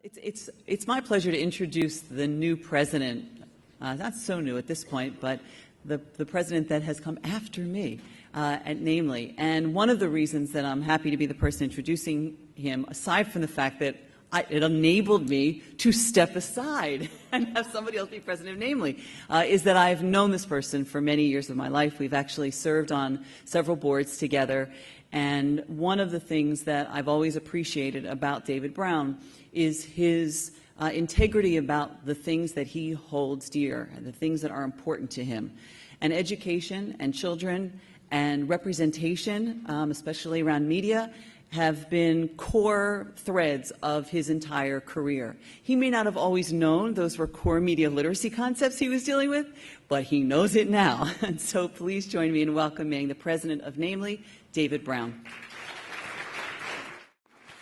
It's my pleasure to introduce the new president, not so new at this point, but the president that has come after me at NAMLE. And one of the reasons that I'm happy to be the person introducing him, aside from the fact that it enabled me to step aside and have somebody else be president of NAMLE, is that I've known this person for many years of my life. We've actually served on several boards together. And one of the things that I've always appreciated about David Brown is his integrity about the things that he holds dear, and the things that are important to him. And education and children and representation, especially around media, have been core threads of his entire career. He may not have always known those were core media literacy concepts he was dealing with, but he knows it now. And so please join me in welcoming the president of NAMLE, David Brown.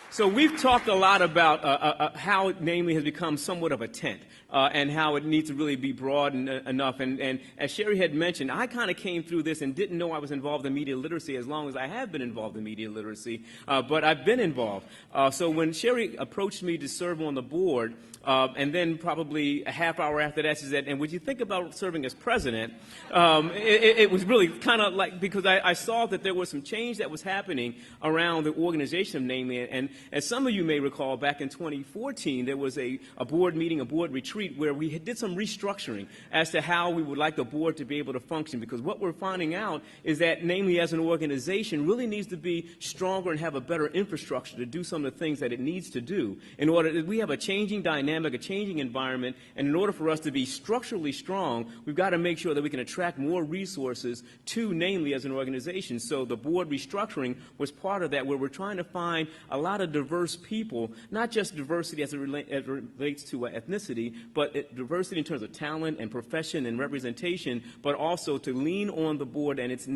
So we've talked a lot about how NAMLE has become somewhat of a tent and how it needs to really be broad enough. And as Sherry had mentioned, I kind of came through this and didn't know I was involved in media literacy as long as I have been involved in media literacy, but I've been involved. So when Sherry approached me to serve on the board, and then probably a half hour after that, she said, and would you think about serving as president? It was really kind of like, because I saw that there was some change that was happening around the organization of NAMLE. And as some of you may recall, back in 2014, there was a board meeting, a board retreat, where we did some restructuring as to how we would like the board to be able to function. Because what we're finding out is that NAMLE as an organization really needs to be stronger and have a better infrastructure to do some of the things that it needs to do. In order that we have a changing dynamic, a changing environment, and in order for us to be structurally strong, we've got to make sure that we can attract more resources to NAMLE as an organization. So the board restructuring was part of that, where we're trying to find a lot of diverse people, not just diversity as it relates to ethnicity, but diversity in terms of talent and profession and representation, but also to lean on the board and its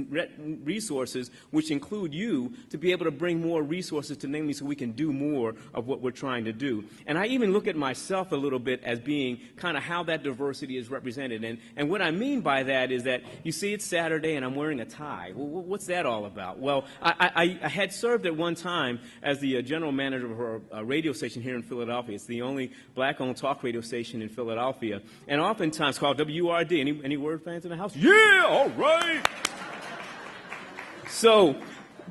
resources, which include you, to be able to bring more resources to NAMLE so we can do more of what we're trying to do. And I even look at myself a little bit as being kind of how that diversity is represented. And what I mean by that is that you see it's Saturday and I'm wearing a tie. Well, what's that all about? Well, I had served at one time as the general manager of a radio station here in Philadelphia. It's the only black-owned talk radio station in Philadelphia, and oftentimes called WRD. Any word fans in the house? Yeah, all right. So,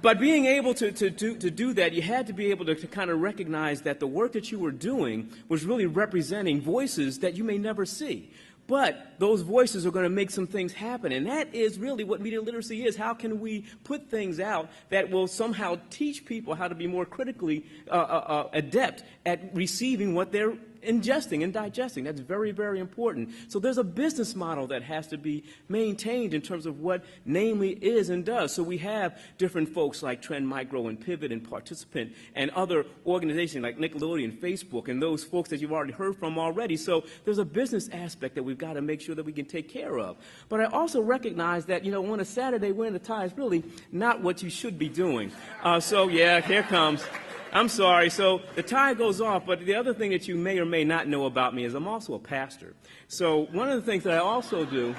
by being able to do that, you had to be able to kind of recognize that the work that you were doing was really representing voices that you may never see. But those voices are going to make some things happen, and that is really what media literacy is. How can we put things out that will somehow teach people how to be more critically adept at receiving what they're ingesting and digesting? That's very, very important. So there's a business model that has to be maintained in terms of what NAMLE is and does. So we have different folks like Trend Micro and Pivot and Participant and other organizations like Nickelodeon, Facebook, and those folks that you've already heard from already. So there's a business aspect that we've got to make sure that we can take care of. But I also recognize that, you know, on a Saturday wearing a tie is really not what you should be doing. So yeah, here comes. I'm sorry. So the tie goes off, but the other thing that you may or may not know about me is I'm also a pastor. So one of the things that I also do,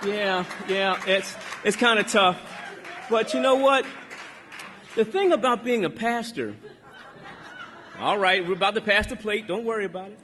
yeah, it's kind of tough. But you know what? The thing about being a pastor, all right, we're about to pass the plate. Don't worry about it.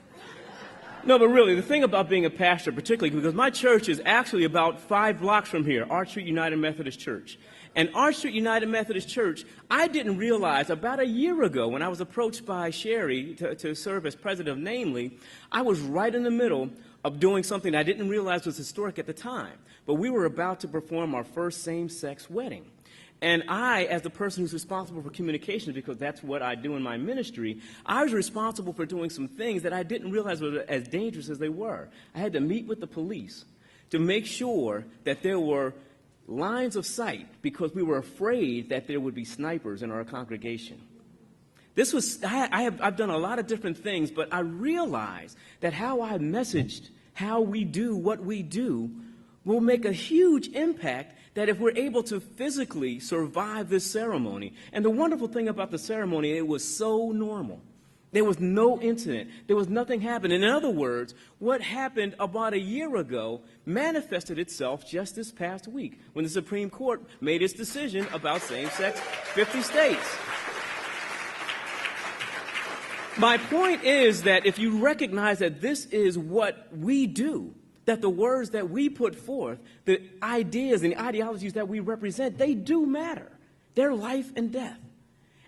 No, but really, the thing about being a pastor, particularly because my church is actually about 5 blocks from here, Arch Street United Methodist Church. And Arch Street United Methodist Church, I didn't realize about a year ago when I was approached by Sherry to serve as president of NAMLE, I was right in the middle of doing something I didn't realize was historic at the time. But we were about to perform our first same-sex wedding. And I, as the person who's responsible for communications, because that's what I do in my ministry, I was responsible for doing some things that I didn't realize were as dangerous as they were. I had to meet with the police to make sure that there were lines of sight, because we were afraid that there would be snipers in our congregation. This was, I've done a lot of different things, but I realized that how I messaged, how we do what we do, will make a huge impact that if we're able to physically survive this ceremony. And the wonderful thing about the ceremony, it was so normal. There was no incident. There was nothing happening. In other words, what happened about a year ago manifested itself just this past week when the Supreme Court made its decision about same-sex 50 states. My point is that if you recognize that this is what we do, that the words that we put forth, the ideas and the ideologies that we represent, they do matter. They're life and death.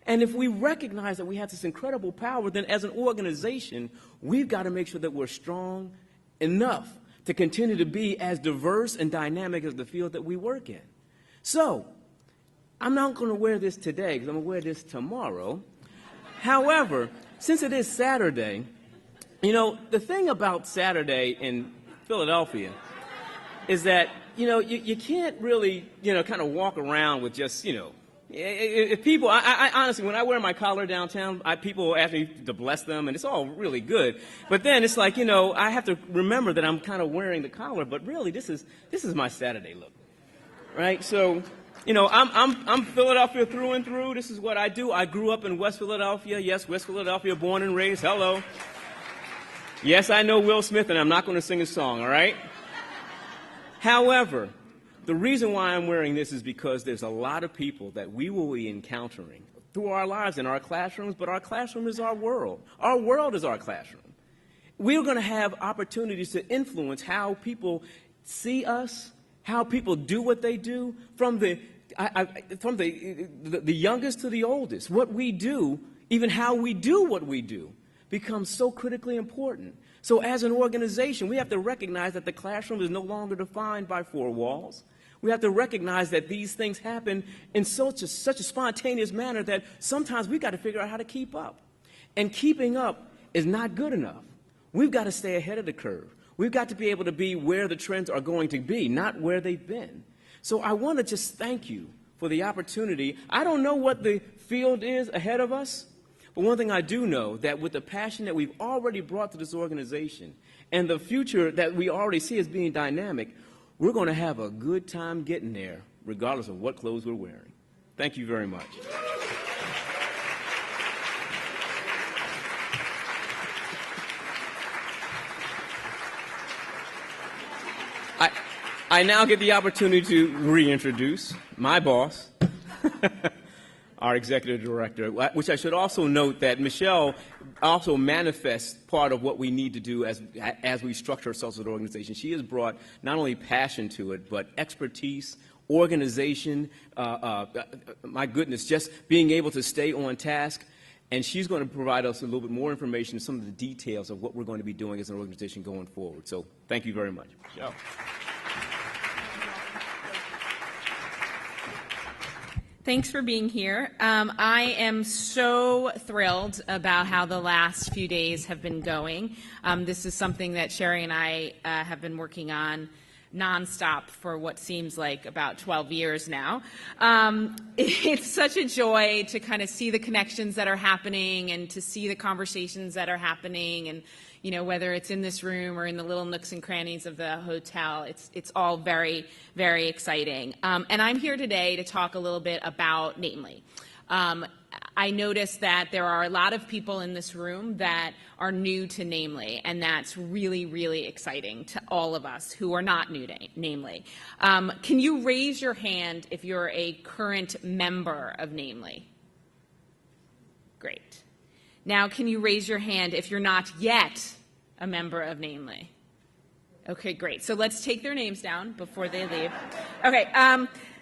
And if we recognize that we have this incredible power, then as an organization, we've got to make sure that we're strong enough to continue to be as diverse and dynamic as the field that we work in. So, I'm not going to wear this today because I'm going to wear this tomorrow. However, since it is Saturday, you know, the thing about Saturday in Philadelphia is that, you know, you can't really, you know, kind of walk around with just, you know, if people, I honestly, when I wear my collar downtown, people ask me to bless them, and it's all really good. But then it's like, you know, I have to remember that I'm kind of wearing the collar, but really this is my Saturday look, right? So, you know, I'm Philadelphia through and through. This is what I do. I grew up in West Philadelphia. Yes, West Philadelphia, born and raised. Hello. Yes, I know Will Smith, and I'm not going to sing a song, all right? However, the reason why I'm wearing this is because there's a lot of people that we will be encountering through our lives in our classrooms, but our classroom is our world. Our world is our classroom. We're going to have opportunities to influence how people see us, how people do what they do, from the youngest to the oldest. What we do, even how we do what we do, becomes so critically important. So as an organization, we have to recognize that the classroom is no longer defined by four walls. We have to recognize that these things happen in such a spontaneous manner that sometimes we've got to figure out how to keep up. And keeping up is not good enough. We've got to stay ahead of the curve. We've got to be able to be where the trends are going to be, not where they've been. So I want to just thank you for the opportunity. I don't know what the field is ahead of us, but one thing I do know, that with the passion that we've already brought to this organization and the future that we already see as being dynamic, we're going to have a good time getting there, regardless of what clothes we're wearing. Thank you very much. I now get the opportunity to reintroduce my boss, our executive director, which I should also note that Michelle also manifests part of what we need to do as we structure ourselves as an organization. She has brought not only passion to it, but expertise, organization, my goodness, just being able to stay on task. And she's going to provide us a little bit more information, some of the details of what we're going to be doing as an organization going forward. So thank you very much. Michelle. Thanks for being here. I am so thrilled about how the last few days have been going. This is something that Sherry and I have been working on nonstop for what seems like about 12 years now. It's such a joy to kind of see the connections that are happening and to see the conversations that are happening, and you know, whether it's in this room or in the little nooks and crannies of the hotel, it's all very, very exciting. And I'm here today to talk a little bit about NAMLE. I noticed that there are a lot of people in this room that are new to NAMLE, and that's really, really exciting to all of us who are not new to NAMLE. Can you raise your hand if you're a current member of NAMLE? Great. Now, can you raise your hand if you're not yet a member of NAMLE? Okay, great. So let's take their names down before they leave. Okay.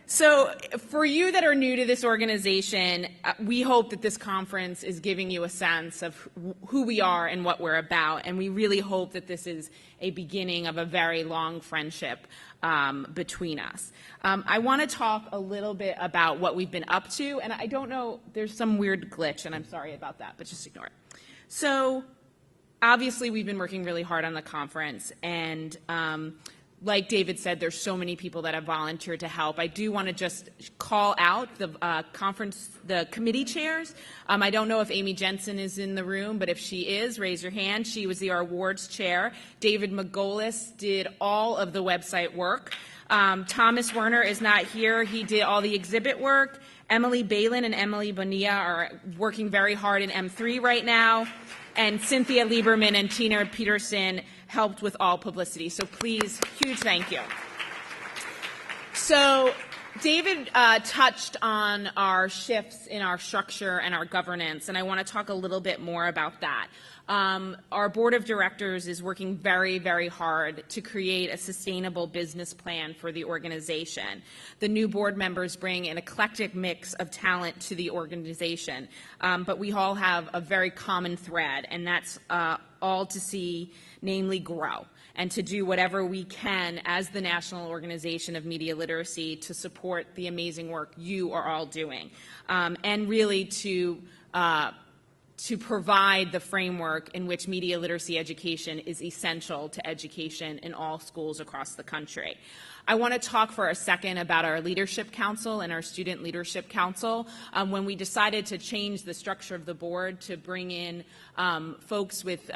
So for you that are new to this organization, we hope that this conference is giving you a sense of who we are and what we're about, and we really hope that this is a beginning of a very long friendship between us. I want to talk a little bit about what we've been up to, and I don't know, there's some weird glitch, and I'm sorry about that, but just ignore it. So obviously we've been working really hard on the conference, and like David said, there's so many people that have volunteered to help. I do want to just call out the committee chairs. I don't know if Amy Jensen is in the room, but if she is, raise your hand. She was the awards chair. David Magolis did all of the website work. Thomas Werner is not here. He did all the exhibit work. Emily Balin and Emily Bonilla are working very hard in M3 right now. And Cynthia Lieberman and Tina Peterson helped with all publicity. So please, huge thank you. So David touched on our shifts in our structure and our governance, and I want to talk a little bit more about that. Our board of directors is working very, very hard to create a sustainable business plan for the organization. The new board members bring an eclectic mix of talent to the organization, but we all have a very common thread, and that's all to see NAMLE grow and to do whatever we can as the National Organization of Media Literacy to support the amazing work you are all doing, and really to provide the framework in which media literacy education is essential to education in all schools across the country. I want to talk for a second about our Leadership Council and our Student Leadership Council. When we decided to change the structure of the board to bring in folks with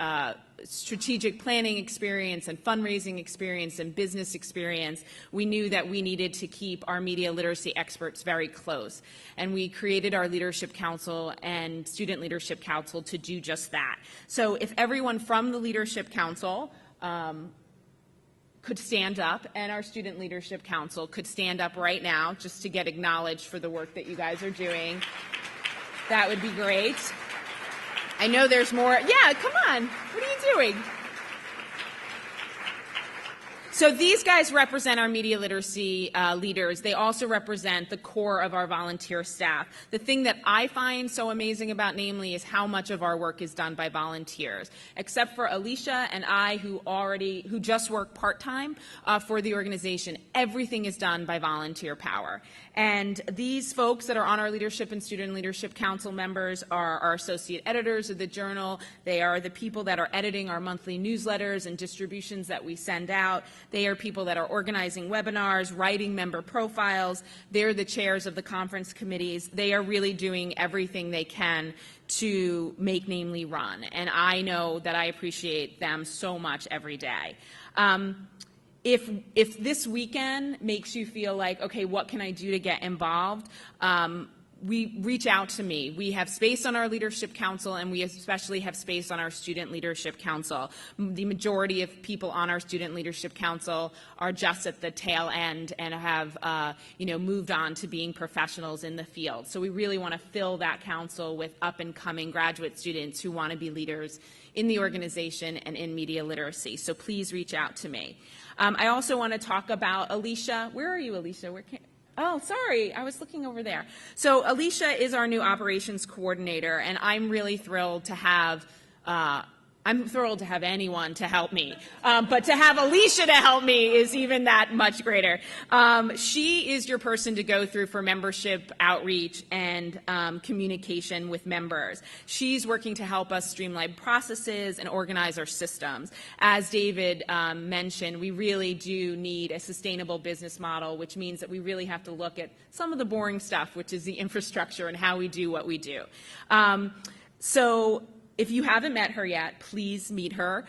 strategic planning experience and fundraising experience and business experience, we knew that we needed to keep our media literacy experts very close. And we created our Leadership Council and Student Leadership Council to do just that. So if everyone from the Leadership Council could stand up, and our Student Leadership Council could stand up right now just to get acknowledged for the work that you guys are doing, that would be great. I know there's more. Yeah, come on. What are you doing? So these guys represent our media literacy leaders. They also represent the core of our volunteer staff. The thing that I find so amazing about NAMLE is how much of our work is done by volunteers. Except for Alicia and I, who just work part-time for the organization, everything is done by volunteer power. And these folks that are on our Leadership and Student Leadership Council members are our associate editors of the journal. They are the people that are editing our monthly newsletters and distributions that we send out. They are people that are organizing webinars, writing member profiles. They're the chairs of the conference committees. They are really doing everything they can to make NAMLE run. And I know that I appreciate them so much every day. If this weekend makes you feel like, okay, what can I do to get involved? We reach out to me. We have space on our Leadership Council, and we especially have space on our Student Leadership Council. The majority of people on our Student Leadership Council are just at the tail end and have moved on to being professionals in the field. So we really want to fill that council with up-and-coming graduate students who want to be leaders in the organization and in media literacy. So please reach out to me. I also want to talk about Alicia. Where are you, Alicia? Oh, sorry, I was looking over there. So Alicia is our new operations coordinator, and I'm really thrilled to have anyone to help me, but to have Alicia to help me is even that much greater. She is your person to go through for membership outreach and communication with members. She's working to help us streamline processes and organize our systems. As David mentioned, we really do need a sustainable business model, which means that we really have to look at some of the boring stuff, which is the infrastructure and how we do what we do. So if you haven't met her yet, please meet her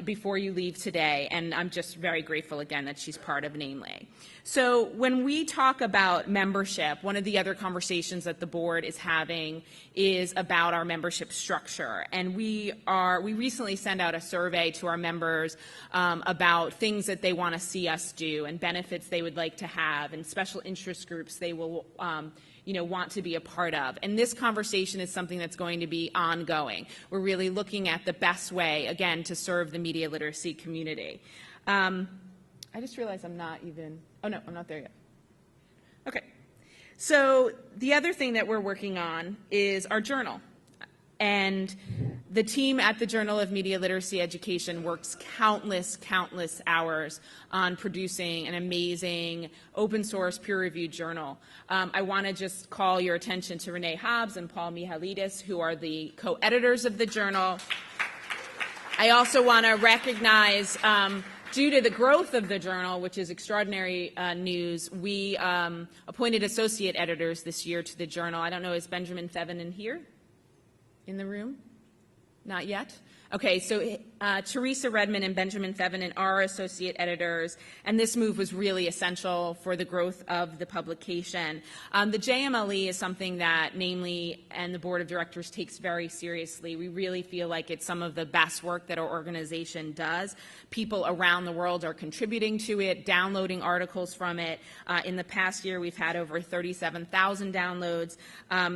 before you leave today. And I'm just very grateful again that she's part of NAMLE. So when we talk about membership, one of the other conversations that the board is having is about our membership structure. And we recently sent out a survey to our members about things that they want to see us do and benefits they would like to have and special interest groups they will want to be a part of. And this conversation is something that's going to be ongoing. We're really looking at the best way, again, to serve the media literacy community. I just realized I'm not there yet. Okay. So the other thing that we're working on is our journal. And the team at the Journal of Media Literacy Education works countless hours on producing an amazing open source peer-reviewed journal. I want to just call your attention to Renee Hobbs and Paul Mihalidis, who are the co-editors of the journal. I also want to recognize, due to the growth of the journal, which is extraordinary news, we appointed associate editors this year to the journal. I don't know, is Benjamin Theven in here? In the room? Not yet? Okay, so Teresa Redmond and Benjamin Thevenin are associate editors, and this move was really essential for the growth of the publication. The JMLE is something that NAMLE and the board of directors takes very seriously. We really feel like it's some of the best work that our organization does. People around the world are contributing to it, downloading articles from it. In the past year, we've had over 37,000 downloads.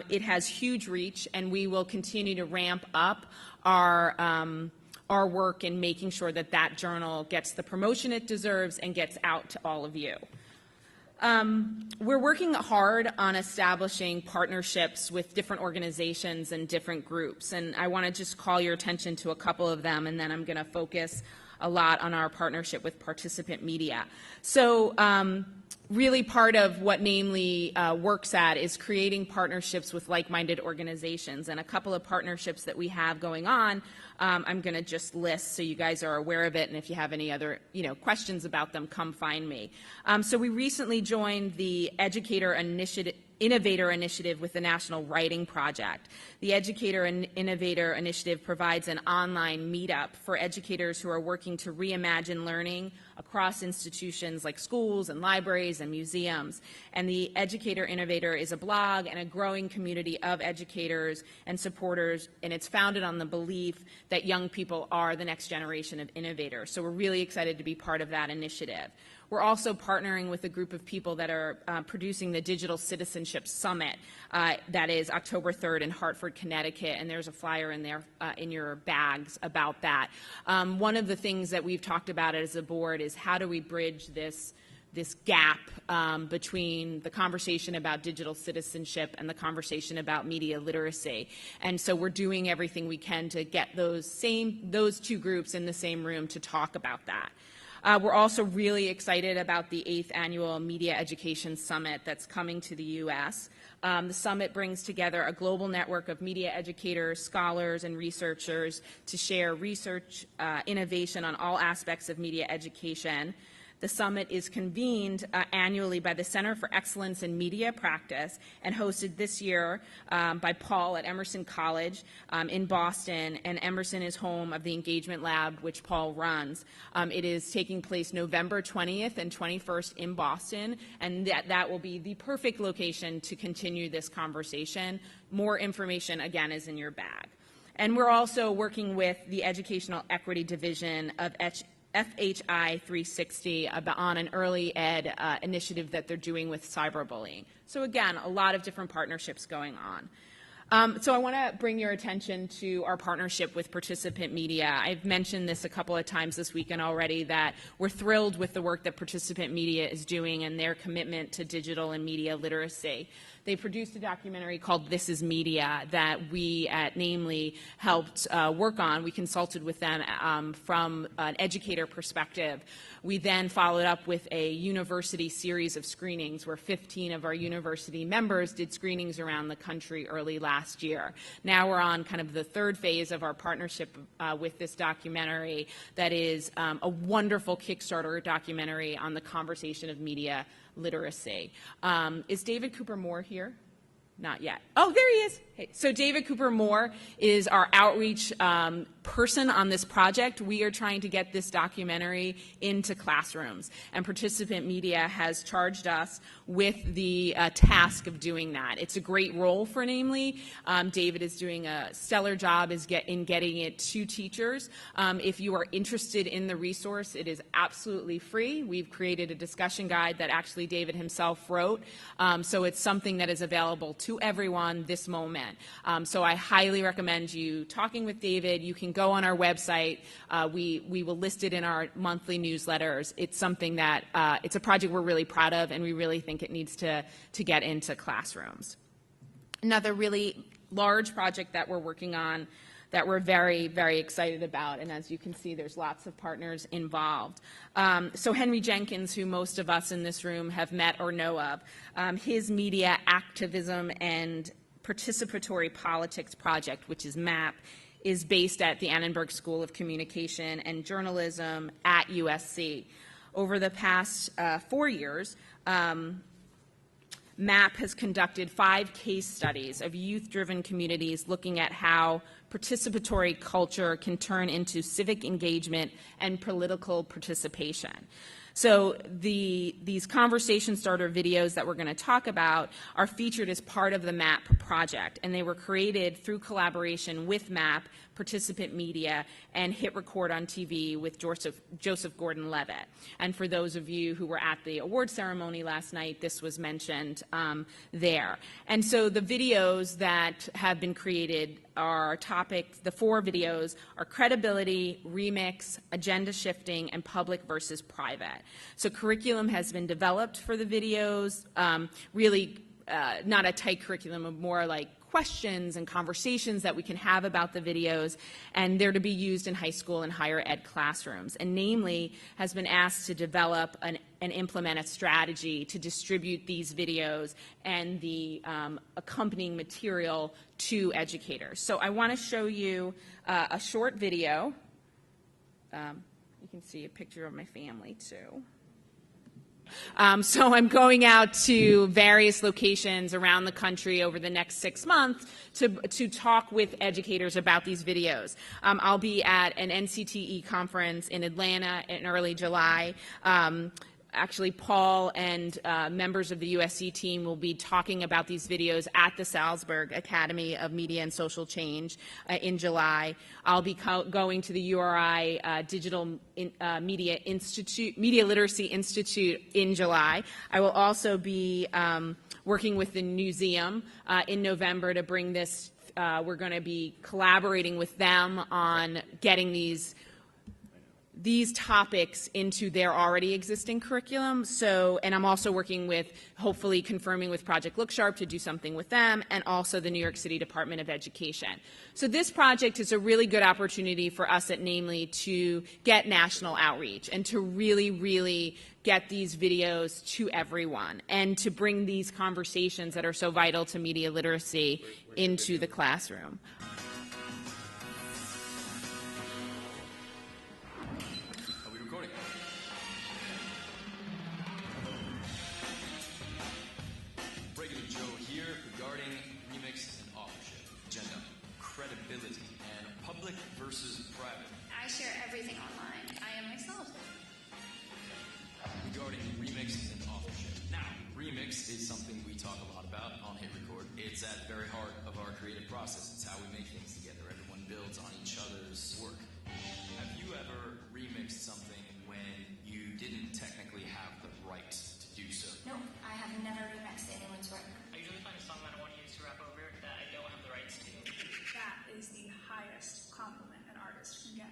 It has huge reach, and we will continue to ramp up our work in making sure that that journal gets the promotion it deserves and gets out to all of you. We're working hard on establishing partnerships with different organizations and different groups, and I want to just call your attention to a couple of them, and then I'm going to focus a lot on our partnership with participant media. So really part of what NAMLE works at is creating partnerships with like-minded organizations, and a couple of partnerships that we have going on, I'm going to just list so you guys are aware of it, and if you have any other questions about them, come find me. So we recently joined the Innovator Initiative with the National Writing Project. The Educator and Innovator Initiative provides an online meetup for educators who are working to reimagine learning across institutions like schools and libraries and museums. And the Educator Innovator is a blog and a growing community of educators and supporters, and it's founded on the belief that young people are the next generation of innovators. So we're really excited to be part of that initiative. We're also partnering with a group of people that are producing the Digital Citizenship Summit that is October 3rd in Hartford, Connecticut, and there's a flyer in there in your bags about that. One of the things that we've talked about as a board is how do we bridge this gap between the conversation about digital citizenship and the conversation about media literacy. And so we're doing everything we can to get those two groups in the same room to talk about that. We're also really excited about the 8th Annual Media Education Summit that's coming to the U.S. The summit brings together a global network of media educators, scholars, and researchers to share research, innovation on all aspects of media education. The summit is convened annually by the Center for Excellence in Media Practice and hosted this year by Paul at Emerson College in Boston, and Emerson is home of the Engagement Lab, which Paul runs. It is taking place November 20th and 21st in Boston, and that will be the perfect location to continue this conversation. More information, again, is in your bag. And we're also working with the Educational Equity Division of FHI 360 on an early ed initiative that they're doing with cyberbullying. So again, a lot of different partnerships going on. So I want to bring your attention to our partnership with Participant Media. I've mentioned this a couple of times this weekend already, that we're thrilled with the work that Participant Media is doing and their commitment to digital and media literacy. They produced a documentary called This Is Media that we at NAMLE helped work on. We consulted with them from an educator perspective. We then followed up with a university series of screenings where 15 of our university members did screenings around the country early last year. Now we're on kind of the third phase of our partnership with this documentary that is a wonderful Kickstarter documentary on the conversation of media literacy. Is David Cooper Moore here? Not yet. Oh, there he is. Hey. So David Cooper Moore is our outreach person on this project. We are trying to get this documentary into classrooms, and Participant Media has charged us with the task of doing that. It's a great role for NAMLE. David is doing a stellar job in getting it to teachers. If you are interested in the resource, it is absolutely free. We've created a discussion guide that actually David himself wrote, so it's something that is available to everyone this moment. So I highly recommend you talking with David. You can go on our website. We will list it in our monthly newsletters. It's something that it's a project we're really proud of, and we really think it needs to get into classrooms. Another really large project that we're working on that we're very, very excited about, and as you can see, there's lots of partners involved. So Henry Jenkins, who most of us in this room have met or know of, his media activism and participatory politics project, which is MAP, is based at the Annenberg School of Communication and Journalism at USC. Over the past 4 years, MAP has conducted 5 case studies of youth-driven communities looking at how participatory culture can turn into civic engagement and political participation. So these conversation starter videos that we're going to talk about are featured as part of the MAP project, and they were created through collaboration with MAP, Participant Media, and Hit Record on TV with Joseph Gordon-Levitt. And for those of you who were at the award ceremony last night, this was mentioned there. And so the videos that have been created are the 4 videos are credibility, remix, agenda shifting, and public versus private. So curriculum has been developed for the videos, really not a tight curriculum, but more like questions and conversations that we can have about the videos, and they're to be used in high school and higher ed classrooms. And NAMLE has been asked to develop and implement a strategy to distribute these videos and the accompanying material to educators. So I want to show you a short video. You can see a picture of my family too. So I'm going out to various locations around the country over the next 6 months to talk with educators about these videos. I'll be at an NCTE conference in Atlanta in early July. Actually, Paul and members of the USC team will be talking about these videos at the Salzburg Academy of Media and Social Change in July. I'll be going to the URI Digital Media Literacy Institute in July. I will also be working with the museum in November to bring this. We're going to be collaborating with them on getting these topics into their already existing curriculum. So, and I'm also working with, hopefully confirming with Project Look Sharp to do something with them, and also the New York City Department of Education. So this project is a really good opportunity for us at NAMLE to get national outreach and to really, really get these videos to everyone and to bring these conversations that are so vital to media literacy into the classroom. Versus private. I share everything online. I am myself. Regarding remix and authorship. Now, remix is something we talk a lot about on Hit Record. It's at the very heart of our creative process. It's how we make things together. Everyone builds on each other's work. Have you ever remixed something when you didn't technically have the right to do so? No, I have never remixed anyone's work. I usually find a song that I want to use to rap over that I don't have the rights to. That is the highest compliment an artist can get.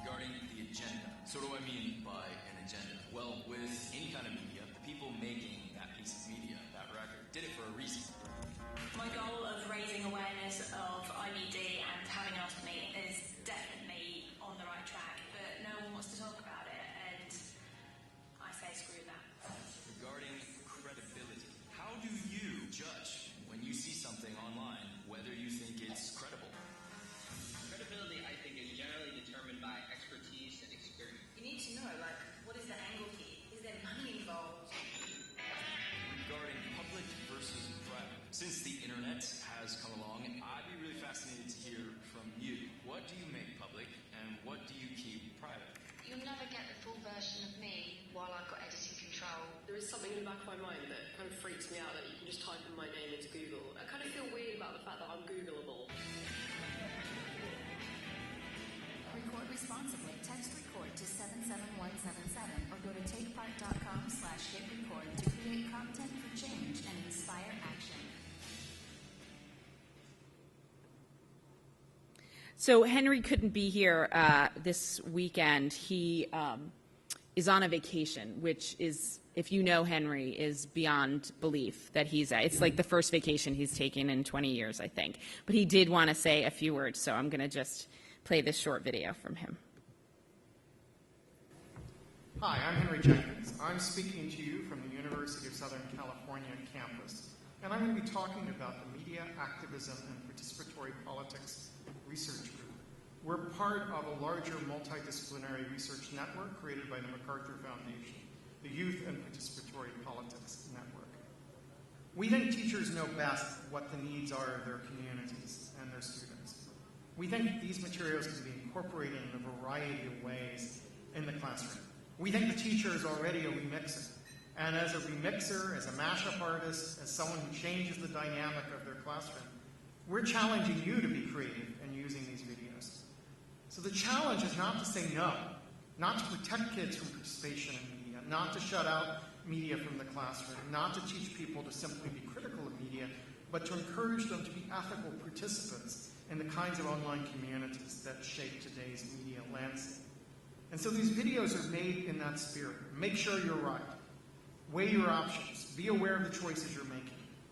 Regarding the agenda, so what do I mean by an agenda? Well, with any kind of media, the people making that piece of media, that record, did it for a reason. My goal of raising awareness of IBD and having an ostomy is definitely on the right track, but no one wants to talk about it, and I say screw that. Regarding credibility, how do you judge when you see something online whether you think it's credible? Credibility, I think, is generally determined by expertise and experience. You need to know, like, what is the angle here? Is there money involved? Regarding public versus private, since the internet has come along, I'd be really fascinated to hear from you. What do you make public and what do you keep private? You'll never get the full version of me while I've got editing control. There is something in the back of my mind that kind of freaks me out that you can just type in my name into Google. I kind of feel weird about the fact that I'm Googleable. Record responsibly. Text record to 77177 or go to takepart.com/hitrecord to create content for change and inspire action. So Henry couldn't be here this weekend. He is on a vacation, which is, if you know Henry, is beyond belief that he's at. It's like the first vacation he's taken in 20 years, I think. But he did want to say a few words, so I'm going to just play this short video from him. Hi, I'm Henry Jenkins. I'm speaking to you from the University of Southern California campus, and I'm going to be talking about the Media, Activism, and Participatory Politics Research Group. We're part of a larger multidisciplinary research network created by the MacArthur Foundation, the Youth and Participatory Politics Network. We think teachers know best what the needs are of their communities and their students. We think these materials can be incorporated in a variety of ways in the classroom. We think the teacher is already a remixer. And as a remixer, as a mashup artist, as someone who changes the dynamic of their classroom, we're challenging you to be creative in using these videos. So the challenge is not to say no, not to protect kids from participation in media, not to shut out media from the classroom, not to teach people to simply be critical of media, but to encourage them to be ethical participants in the kinds of online communities that shape today's media landscape. And so these videos are made in that spirit. Make sure you're right. Weigh your options. Be aware of the choices you're making.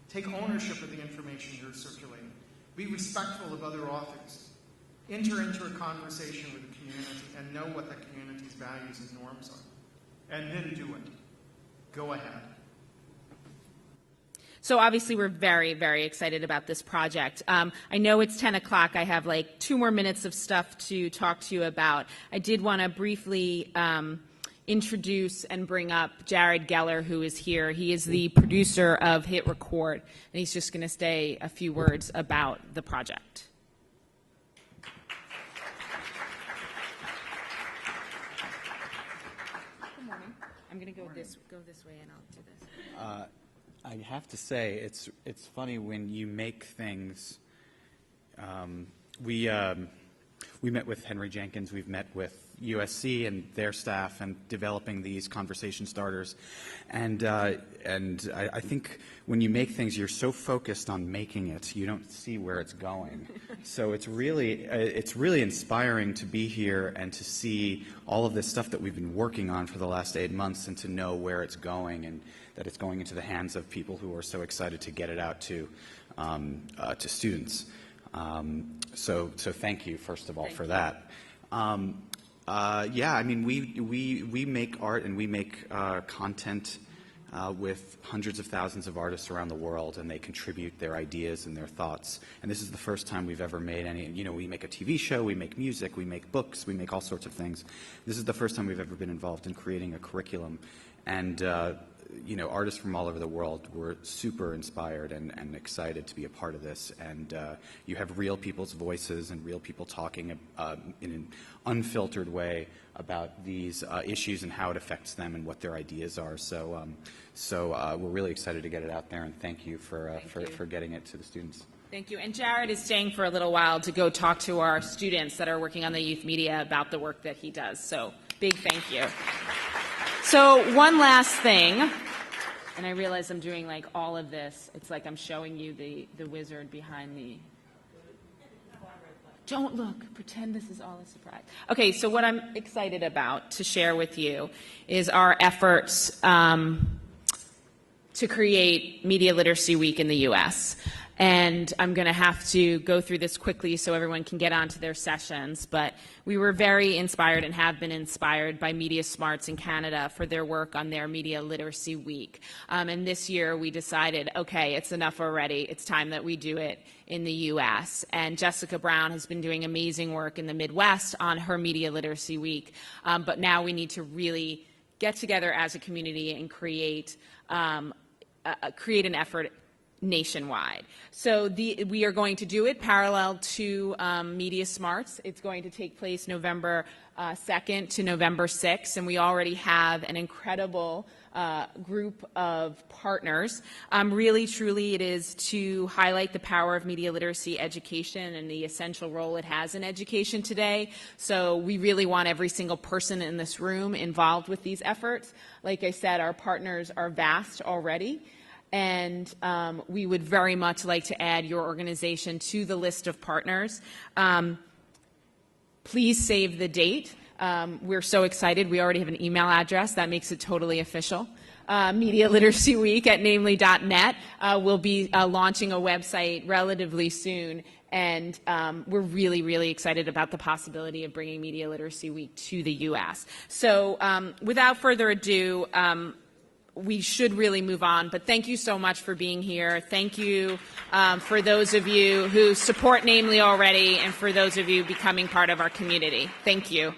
Take ownership of the information you're circulating. Be respectful of other authors. Enter into a conversation with the community and know what that community's values and norms are. And then do it. Go ahead. So obviously we're very, very excited about this project. I know it's 10 o'clock. I have like 2 more minutes of stuff to talk to you about. I did want to briefly introduce and bring up Jared Geller, who is here. He is the producer of Hit Record, and he's just going to say a few words about the project. Good morning. I'm going to go this way, and I'll do this. I have to say, it's funny when you make things. We met with Henry Jenkins. We've met with USC and their staff and developing these conversation starters. And I think when you make things, you're so focused on making it, you don't see where it's going. So it's really inspiring to be here and to see all of this stuff that we've been working on for the last 8 months and to know where it's going and that it's going into the hands of people who are so excited to get it out to students. So thank you, first of all, for that. Yeah, I mean, we make art and we make content with hundreds of thousands of artists around the world, and they contribute their ideas and their thoughts. And this is the first time we've ever made any, we make a TV show, we make music, we make books, we make all sorts of things. This is the first time we've ever been involved in creating a curriculum. And artists from all over the world were super inspired and excited to be a part of this. And you have real people's voices and real people talking in an unfiltered way about these issues and how it affects them and what their ideas are. So we're really excited to get it out there, and thank you for getting it to the students. Thank you. And Jared is staying for a little while to go talk to our students that are working on the youth media about the work that he does. So big thank you. So one last thing, and I realize I'm doing like all of this. It's like I'm showing you the wizard behind me. Don't look. Pretend this is all a surprise. Okay, so what I'm excited about to share with you is our efforts to create Media Literacy Week in the U.S. And I'm going to have to go through this quickly so everyone can get on to their sessions. But we were very inspired and have been inspired by Media Smarts in Canada for their work on their Media Literacy Week. And this year we decided, okay, it's enough already. It's time that we do it in the U.S. And Jessica Brown has been doing amazing work in the Midwest on her Media Literacy Week. But now we need to really get together as a community and create an effort nationwide. So we are going to do it parallel to Media Smarts. It's going to take place November 2nd to November 6th, and we already have an incredible group of partners. Really, truly, it is to highlight the power of media literacy education and the essential role it has in education today. So we really want every single person in this room involved with these efforts. Like I said, our partners are vast already. And we would very much like to add your organization to the list of partners. Please save the date. We're so excited. We already have an email address. That makes it totally official. Media Literacy Week at NAMLE.net. We'll be launching a website relatively soon. And we're really, really excited about the possibility of bringing Media Literacy Week to the U.S. So without further ado, we should really move on, but thank you so much for being here. Thank you for those of you who support NAMLE already and for those of you becoming part of our community. Thank you.